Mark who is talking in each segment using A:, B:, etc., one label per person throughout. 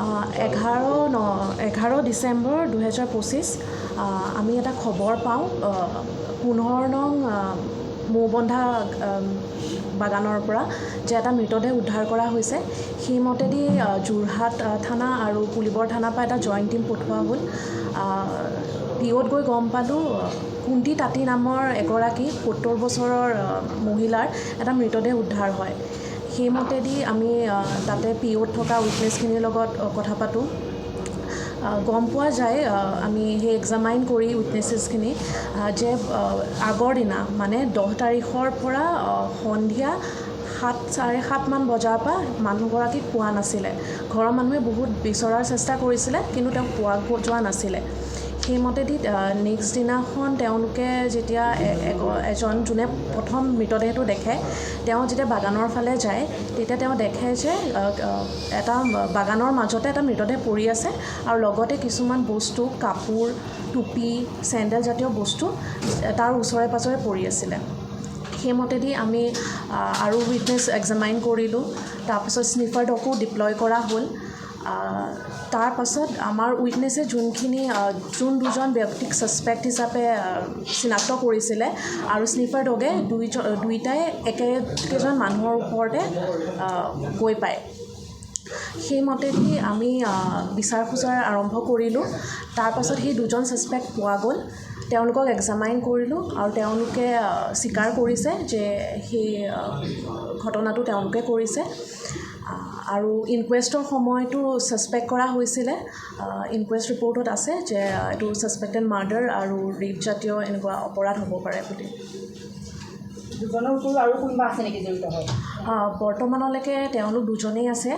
A: 11 ডিচেম্বৰ 2025 আমি এটা খবৰ পাওঁ 15 নং মৌবন্ধা বাগানৰ পৰা যে এটা মৃতদেহ উদ্ধাৰ কৰা হৈছে। সেইমতেদি যোৰহাট থানা আৰু পুলিবৰ থানাৰ পৰা এটা জইণ্ট টিম পঠোৱা হ'ল। পিঅ'ত গৈ গম পালোঁ কুন্তি তাঁতী নামৰ এগৰাকী 70 বছৰৰ মহিলাৰ এটা মৃতদেহ উদ্ধাৰ হয়। সেইমতেদি আমি তাতে পিঅ'ত থকা উইটনেছখিনিৰ লগত কথা পাতোঁ। গম পোৱা যায় আমি সেই এক্সামাইন কৰি উইটনেছেছখিনি যে আগৰ দিনা মানে 10 তাৰিখৰ পৰা সন্ধিয়া 7:30 মান বজাৰ পৰা মানুহগৰাকীক পোৱা নাছিলে। ঘৰৰ মানুহে বহুত বিচৰাৰ চেষ্টা কৰিছিলে কিন্তু তেওঁক পোৱা যোৱা নাছিলে। সেইমতেদি নেক্সট দিনাখন তেওঁলোকে যেতিয়া এজন যোনে প্ৰথম মৃতদেহটো দেখে তেওঁ যেতিয়া বাগানৰ ফালে যায় তেতিয়া তেওঁ দেখে যে এটা বাগানৰ মাজতে এটা মৃতদেহ পৰি আছে আৰু লগতে কিছুমান বস্তু কাপোৰ টুপি চেণ্ডেল জাতীয় বস্তু তাৰ ওচৰে পাজৰে পৰি আছিলে। সেইমতেদি আমি আৰু উইটনেছ এক্সামাইন কৰিলোঁ। তাৰপিছত স্নিফাৰ ডগো ডিপ্লয় কৰা হ'ল। তাৰ পাছত আমাৰ উইটনেছে যোন দুজন ব্যক্তিক ছাছপেক্ট হিচাপে চিনাক্ত কৰিছিলে আৰু স্নিফাৰ ডগে দুইটাই একেজন মানুহৰ ওপৰতে গৈ পায়। সেইমতেদি আমি বিচাৰ খোজাৰ আৰম্ভ কৰিলোঁ। তাৰপাছত সেই দুজন ছাছপেক্ট পোৱা গ'ল। তেওঁলোকক এক্সামাইন কৰিলোঁ আৰু তেওঁলোকে স্বীকাৰ কৰিছে যে সেই ঘটনাটো তেওঁলোকে কৰিছে। আৰু ইনকুৱেষ্টৰ সময়তো ছাছপেক্ট কৰা হৈছিলে। ইনকুৱেষ্ট ৰিপৰ্টত আছে যে এইটো ছাছপেক্টেড মাৰ্ডাৰ আৰু ৰেপ জাতীয় এনেকুৱা অপৰাধ হ'ব পাৰে বুলি।
B: দুজনৰ উপৰিও আৰু কোনোবা আছে নেকি জড়িত হয়?
A: বৰ্তমানলৈকে তেওঁলোক দুজনেই আছে।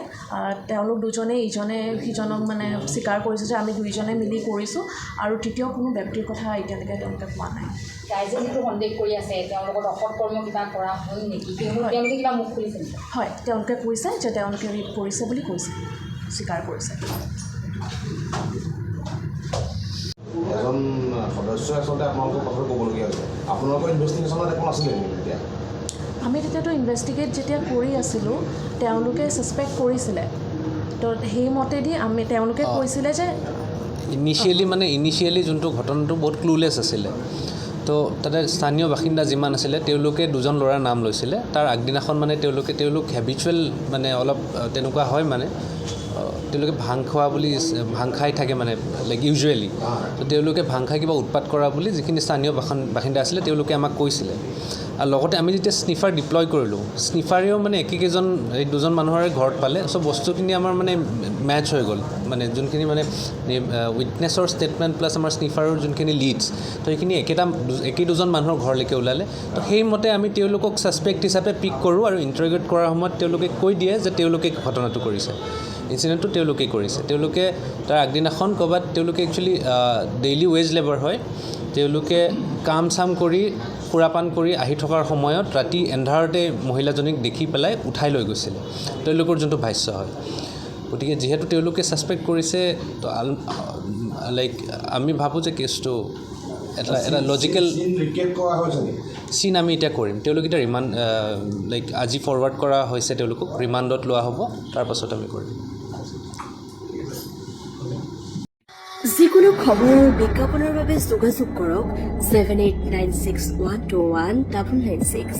A: তেওঁলোক দুজনেই ইজনে সিজনক মানে স্বীকাৰ কৰিছে যে আমি দুইজনে মিলি কৰিছোঁ আৰু তৃতীয় কোনো ব্যক্তিৰ কথা এতিয়ালৈকে তেওঁলোকে পোৱা নাই।
B: ৰাইজে যিটো সন্দেহ কৰি আছে তেওঁৰ লগত অসৎকৰ্ম কিবা কৰা হ'ল নেকি? তেওঁলোকে কিবা মুখ খুলিছে নেকি?
A: হয়, তেওঁলোকে কৈছে যে তেওঁলোকে ৰেপ কৰিছে বুলি কৈছে, স্বীকাৰ কৰিছে।
C: এজন সদস্যই আচলতে আপোনালোকৰ কথাটো ক'বলগীয়া হৈছে। আপোনালোকৰ ইনভেষ্টিগেশ্যনত একো নাছিলে নেকি তেতিয়া?
A: আমি তেতিয়াতো ইনভেষ্টিগেট যেতিয়া কৰি আছিলোঁ তেওঁলোকে ছাছপেক্ট কৰিছিলে। তো সেইমতেদি তেওঁলোকে কৈছিলে যে
D: ইনিচিয়েলি যোনটো ঘটনাটো বহুত ক্লুলেছ আছিলে। তো তাতে স্থানীয় বাসিন্দা যিমান আছিলে তেওঁলোকে দুজন ল'ৰাৰ নাম লৈছিলে। তাৰ আগদিনাখন মানে তেওঁলোক হেবিচুৱেল মানে অলপ তেনেকুৱা হয় মানে তেওঁলোকে ভাং খাই থাকে মানে লাইক ইউজুৱেলি। তো তেওঁলোকে ভাং খাই কিবা উৎপাত কৰা বুলি যিখিনি স্থানীয় বাসিন্দা আছিলে তেওঁলোকে আমাক কৈছিলে। আৰু লগতে আমি যেতিয়া স্নিফাৰ ডিপ্লয় কৰিলোঁ স্নিফাৰেও মানে এই দুজন মানুহৰে ঘৰত পালে। চ' বস্তুখিনি আমাৰ মানে মেটচ হৈ গ'ল। মানে যোনখিনি মানে উইটনেছৰ ষ্টেটমেণ্ট প্লাছ আমাৰ স্নিফাৰৰ যোনখিনি লিডছ তো সেইখিনি একেই দুজন মানুহৰ ঘৰলৈকে ওলালে। তো সেইমতে আমি তেওঁলোকক ছাছপেক্ট হিচাপে পিক কৰোঁ আৰু ইণ্টাৰগেট কৰাৰ সময়ত তেওঁলোকে কৈ দিয়ে যে তেওঁলোকে ঘটনাটো কৰিছে, ইনচিডেণ্টটো তেওঁলোকেই কৰিছে। তেওঁলোকে তাৰ আগদিনাখন ক'ৰবাত তেওঁলোকে একচুৱেলি ডেইলি ৱেজ লেবাৰ হয়। তেওঁলোকে কাম চাম কৰি সুৰাপান কৰি আহি থকাৰ সময়ত ৰাতি এন্ধাৰতে মহিলাজনীক দেখি পেলাই উঠাই লৈ গৈছিলে। তেওঁলোকৰ যোনটো ভাষ্য হয়। গতিকে যিহেতু তেওঁলোকে ছাছপেক্ট কৰিছে তো লাইক আমি ভাবোঁ যে কেছটো এটা লজিকেল চিন আমি এতিয়া কৰিম। তেওঁলোক এতিয়া লাইক আজি ফৰৱাৰ্ড কৰা হৈছে, তেওঁলোকক ৰিমাণ্ডত লোৱা হ'ব, তাৰপাছত আমি কৰিম।
E: যিকোনো খবৰ আৰু বিজ্ঞাপনৰ বাবে যোগাযোগ কৰক 7896121996।